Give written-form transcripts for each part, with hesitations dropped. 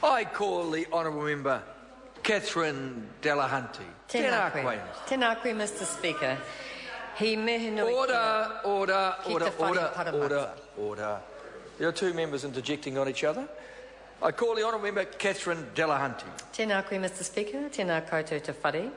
I call the Honourable Member Catherine Delahunty. Tēnā koe. Tēnā koe, Mr Speaker. He mihi nui Order. There are two members interjecting on each other. I call the Honourable Member Catherine Delahunty. Tēnā koe, Mr Speaker. Tēnā koutou te whare.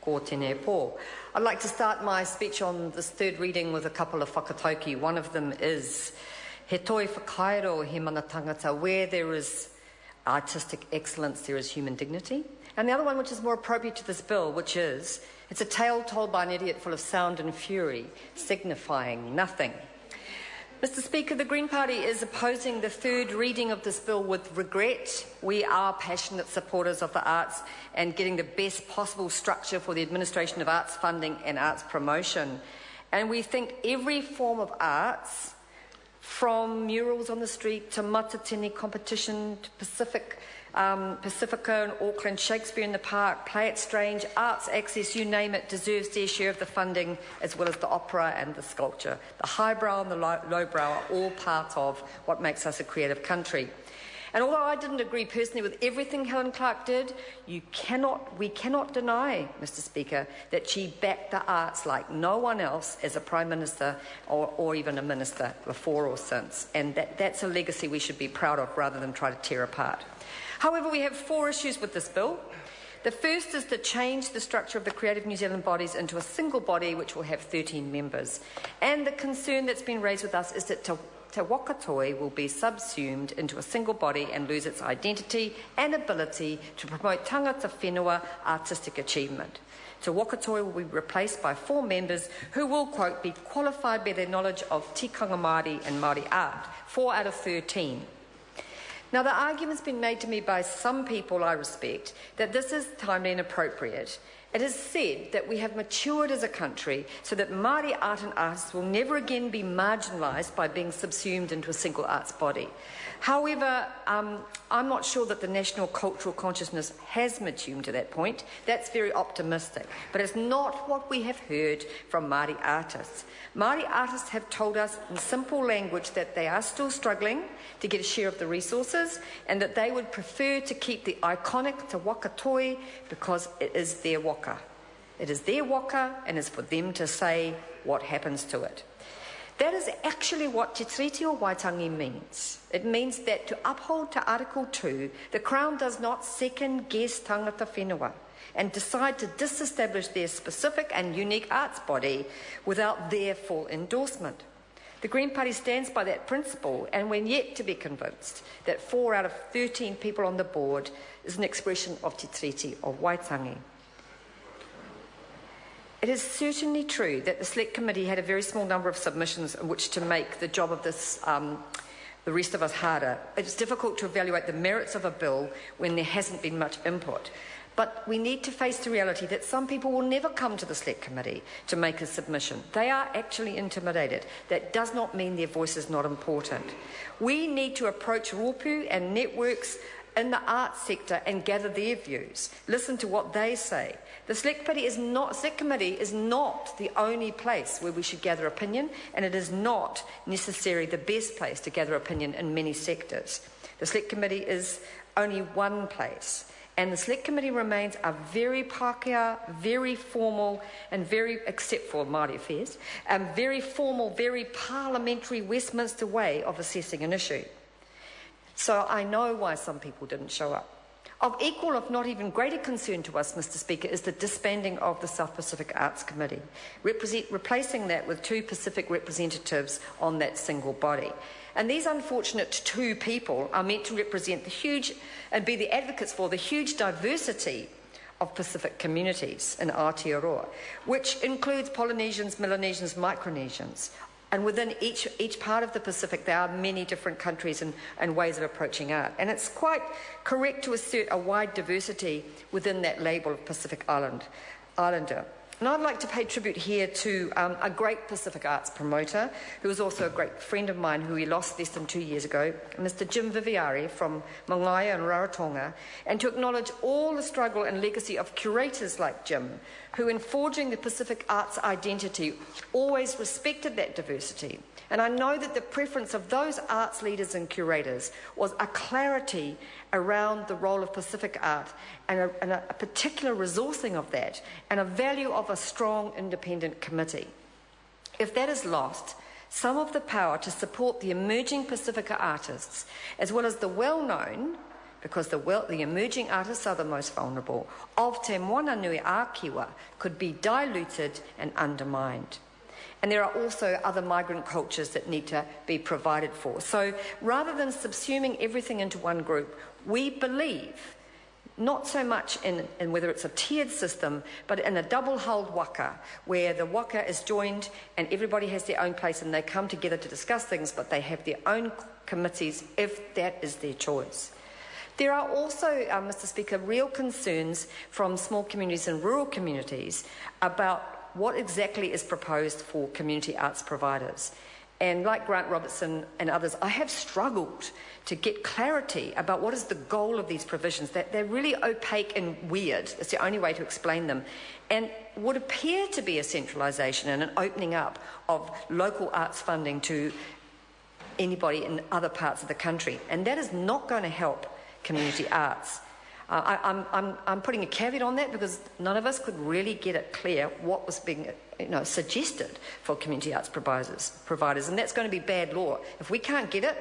Ko tēnei pō. I'd like to start my speech on this third reading with a couple of whakatauki. One of them is he toi whakairo he mana tangata. Where there is artistic excellence, there is human dignity. And the other one, which is more appropriate to this bill, which is, it's a tale told by an idiot full of sound and fury, signifying nothing. Mr Speaker, the Green Party is opposing the third reading of this bill with regret. We are passionate supporters of the arts and getting the best possible structure for the administration of arts funding and arts promotion. And we think every form of arts, from murals on the street to matatini competition to Pacifica in Auckland, Shakespeare in the Park, Play It Strange, Arts Access, you name it, deserves their share of the funding, as well as the opera and the sculpture. The highbrow and the lowbrow are all part of what makes us a creative country. And although I didn't agree personally with everything Helen Clark did, we cannot deny, Mr Speaker, that she backed the arts like no one else as a Prime Minister or even a Minister before or since. And that's a legacy we should be proud of rather than try to tear apart. However, we have four issues with this bill. The first is to change the structure of the Creative New Zealand bodies into a single body which will have 13 members. And the concern that's been raised with us is that Te Wakatoi will be subsumed into a single body and lose its identity and ability to promote tangata whenua artistic achievement. Te Wakatoi will be replaced by 4 members who will, quote, be qualified by their knowledge of tikanga Māori and Māori art, 4 out of 13. Now, the argument's been made to me by some people I respect that this is timely and appropriate. It is said that we have matured as a country so that Māori art and artists will never again be marginalised by being subsumed into a single arts body. However, I'm not sure that the national cultural consciousness has matured to that point. That's very optimistic, but it's not what we have heard from Māori artists. Māori artists have told us in simple language that they are still struggling to get a share of the resources and that they would prefer to keep the iconic Te Wakatoi because it is their waka. It is their waka and it's for them to say what happens to it. That is actually what Te Tiriti o Waitangi means. It means that to uphold to Article 2, the Crown does not second-guess tangata whenua and decide to disestablish their specific and unique arts body without their full endorsement. The Green Party stands by that principle, and we're yet to be convinced that 4 out of 13 people on the board is an expression of Te Tiriti o Waitangi. It is certainly true that the Select Committee had a very small number of submissions in which to make the job of this, the rest of us harder. It's difficult to evaluate the merits of a bill when there hasn't been much input. But we need to face the reality that some people will never come to the Select Committee to make a submission. They are actually intimidated. That does not mean their voice is not important. We need to approach rōpū and networks in the arts sector and gather their views. Listen to what they say. The Select Committee is not the only place where we should gather opinion, and it is not necessarily the best place to gather opinion in many sectors. The Select Committee is only one place, and the Select Committee remains a very Pākehā, very formal, and very, except for Māori affairs, very formal, very parliamentary Westminster way of assessing an issue. So I know why some people didn't show up. Of equal, if not even greater concern to us, Mr Speaker, is the disbanding of the South Pacific Arts Committee, replacing that with 2 Pacific representatives on that single body. And these unfortunate 2 people are meant to represent the huge and be the advocates for the huge diversity of Pacific communities in Aotearoa, which includes Polynesians, Melanesians, Micronesians. And within each part of the Pacific, there are many different countries and ways of approaching art. And it's quite correct to assert a wide diversity within that label of Pacific Islander. And I'd like to pay tribute here to a great Pacific arts promoter who is also a great friend of mine who we lost less than 2 years ago, Mr Jim Viviari from Mangaia and Rarotonga, and to acknowledge all the struggle and legacy of curators like Jim, who in forging the Pacific arts identity always respected that diversity And I know that the preference of those arts leaders and curators was a clarity around the role of Pacific art and a particular resourcing of that and a value of a strong independent committee. If that is lost, some of the power to support the emerging Pacifica artists, as well as the well-known, because the emerging artists are the most vulnerable, of Te Moana Nui Ākiwa could be diluted and undermined. And there are also other migrant cultures that need to be provided for. So rather than subsuming everything into one group, we believe not so much in whether it's a tiered system, but in a double-hulled waka, where the waka is joined and everybody has their own place and they come together to discuss things, but they have their own committees if that is their choice. There are also, Mr. Speaker, real concerns from small communities and rural communities about what exactly is proposed for community arts providers. And like Grant Robertson and others, I have struggled to get clarity about what is the goal of these provisions. That they're really opaque and weird. It's the only way to explain them. And would appear to be a centralisation and an opening up of local arts funding to anybody in other parts of the country. And that is not going to help community arts. I'm putting a caveat on that because none of us could really get it clear what was being suggested for community arts providers, and that's going to be bad law. If we can't get it,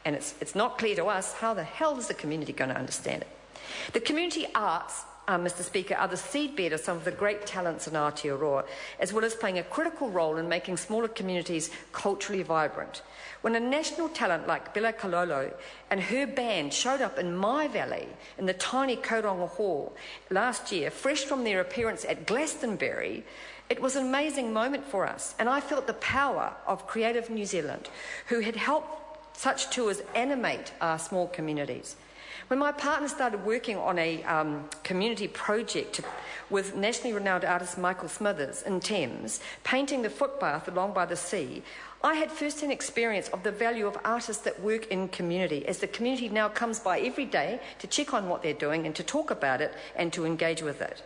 and it's not clear to us, how the hell is the community going to understand it? The community arts, Mr. Speaker, are the seedbed of some of the great talents in Aotearoa, as well as playing a critical role in making smaller communities culturally vibrant. When a national talent like Bella Kalolo and her band showed up in my valley in the tiny Kauronga Hall last year, fresh from their appearance at Glastonbury, it was an amazing moment for us. And I felt the power of Creative New Zealand, who had helped such tours animate our small communities. When my partner started working on a community project with nationally renowned artist Michael Smithers in Thames, painting the footpath along by the sea, I had first-hand experience of the value of artists that work in community, as the community now comes by every day to check on what they're doing and to talk about it and to engage with it.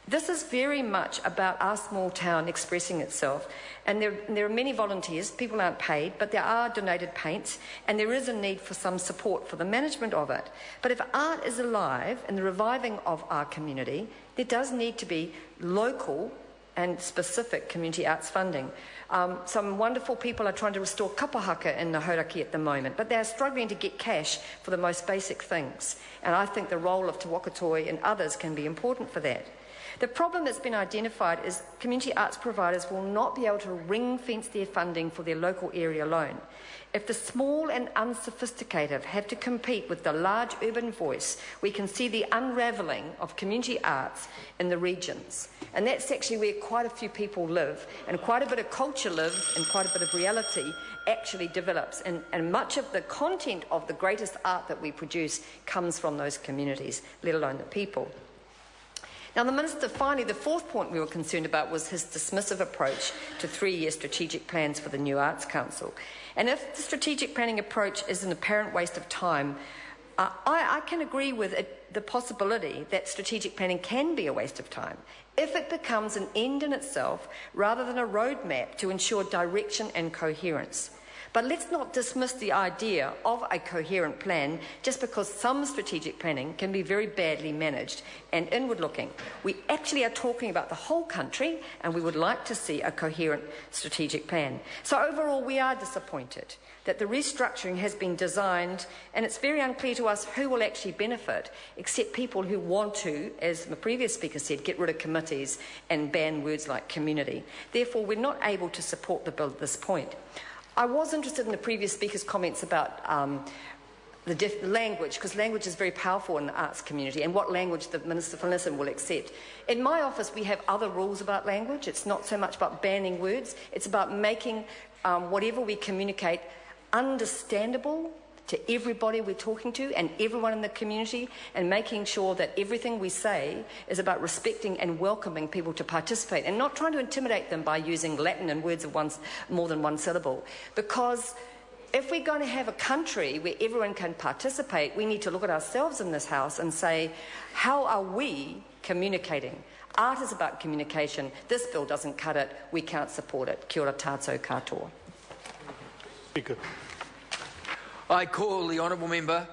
This is very much about our small town expressing itself, and there are many volunteers. People aren't paid, but there are donated paints, and there is a need for some support for the management of it. But if art is alive in the reviving of our community, there does need to be local and specific community arts funding. Some wonderful people are trying to restore kapahaka in the Hauraki at the moment, but they're struggling to get cash for the most basic things. And I think the role of Te Wakatoi and others can be important for that. The problem that's been identified is community arts providers will not be able to ring-fence their funding for their local area alone. If the small and unsophisticated have to compete with the large urban voice, we can see the unravelling of community arts in the regions. And that's actually where quite a few people live, and quite a bit of culture lives, and quite a bit of reality actually develops. And much of the content of the greatest art that we produce comes from those communities, let alone the people. Now, the Minister, finally, the fourth point we were concerned about was his dismissive approach to 3-year strategic plans for the new Arts Council. And if the strategic planning approach is an apparent waste of time, I can agree with the possibility that strategic planning can be a waste of time if it becomes an end in itself rather than a roadmap to ensure direction and coherence. But let's not dismiss the idea of a coherent plan just because some strategic planning can be very badly managed and inward-looking. We actually are talking about the whole country, and we would like to see a coherent strategic plan. So overall, we are disappointed that the restructuring has been designed, and it's very unclear to us who will actually benefit, except people who want to, as the previous speaker said, get rid of committees and ban words like community. Therefore, we're not able to support the bill at this point. I was interested in the previous speaker's comments about the language, because language is very powerful in the arts community, and what language the Minister for Listen will accept. In my office, we have other rules about language. It's not so much about banning words. It's about making whatever we communicate understandable to everybody we're talking to and everyone in the community, and making sure that everything we say is about respecting and welcoming people to participate and not trying to intimidate them by using Latin and words of more than one syllable. Because if we're going to have a country where everyone can participate, we need to look at ourselves in this house and say, how are we communicating? Art is about communication. This bill doesn't cut it. We can't support it. Kia ora tātou katoa. Speaker. I call the honourable member